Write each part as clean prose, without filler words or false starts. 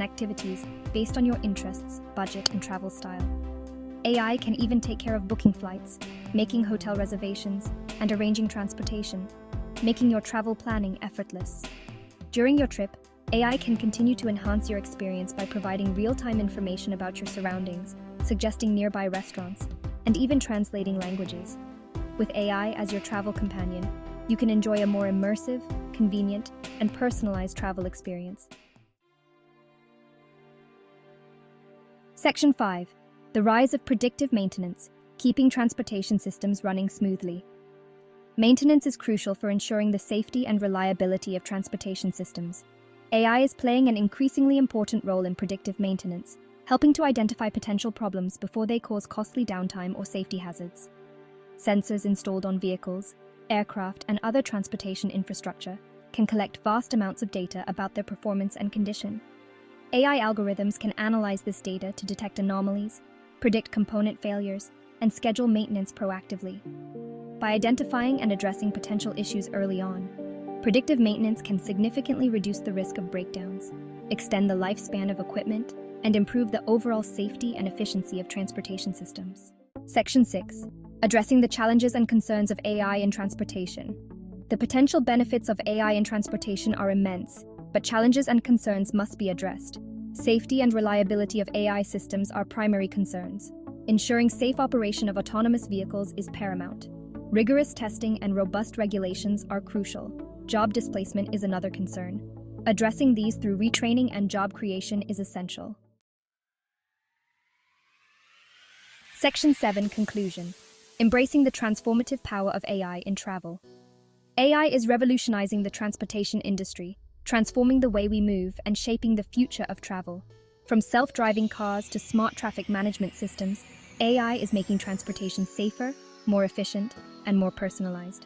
activities based on your interests, budget, and travel style. AI can even take care of booking flights, making hotel reservations, and arranging transportation, making your travel planning effortless. During your trip, AI can continue to enhance your experience by providing real-time information about your surroundings, suggesting nearby restaurants, and even translating languages. With AI as your travel companion, you can enjoy a more immersive, convenient, and personalized travel experience. Section 5. The rise of predictive maintenance, keeping transportation systems running smoothly. Maintenance is crucial for ensuring the safety and reliability of transportation systems. AI is playing an increasingly important role in predictive maintenance, helping to identify potential problems before they cause costly downtime or safety hazards. Sensors installed on vehicles, aircraft, and other transportation infrastructure can collect vast amounts of data about their performance and condition. AI algorithms can analyze this data to detect anomalies, predict component failures, and schedule maintenance proactively. By identifying and addressing potential issues early on, predictive maintenance can significantly reduce the risk of breakdowns, extend the lifespan of equipment, and improve the overall safety and efficiency of transportation systems. Section 6. Addressing the challenges and concerns of AI in transportation. The potential benefits of AI in transportation are immense, but challenges and concerns must be addressed. Safety and reliability of AI systems are primary concerns. Ensuring safe operation of autonomous vehicles is paramount. Rigorous testing and robust regulations are crucial. Job displacement is another concern. Addressing these through retraining and job creation is essential. Section 7. Conclusion. Embracing the transformative power of AI in travel. AI is revolutionizing the transportation industry, transforming the way we move and shaping the future of travel. From self-driving cars to smart traffic management systems, AI is making transportation safer, more efficient, and more personalized.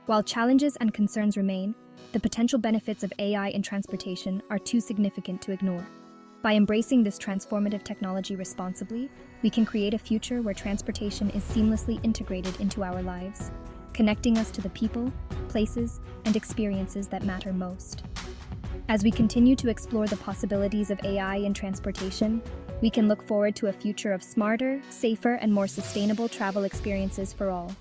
While challenges and concerns remain, the potential benefits of AI in transportation are too significant to ignore. By embracing this transformative technology responsibly, we can create a future where transportation is seamlessly integrated into our lives, connecting us to the people, places, and experiences that matter most. As we continue to explore the possibilities of AI in transportation, we can look forward to a future of smarter, safer, and more sustainable travel experiences for all.